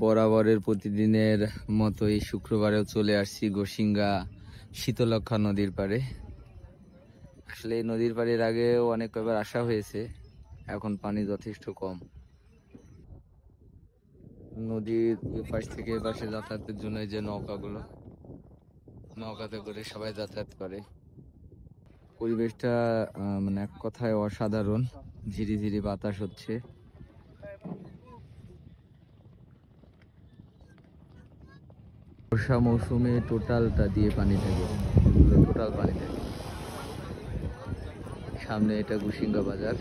বরাবরের প্রতিদিনের মতোই শুক্রবারেও চলে আসছি গোসিঙ্গা শীতলক্ষা নদীর পাড়ে। আসলে এই নদীর পাড়ের আগেও অনেক কয়েকবার আসা হয়েছে, এখন পানি যথেষ্ট কম। নদীর এপাশ থেকে এপাশে যাতায়াতের জন্য এই যে নৌকাগুলো, নৌকাতে করে সবাই যাতায়াত করে। পরিবেশটা মানে এক কথায় অসাধারণ। ঝিরিঝিরি বাতাস হচ্ছে। বর্ষা মৌসুমে টোটালটা দিয়ে পানি থাকে, টোটাল পানি থাকে। সামনে এটা গোসিঙ্গা বাজার।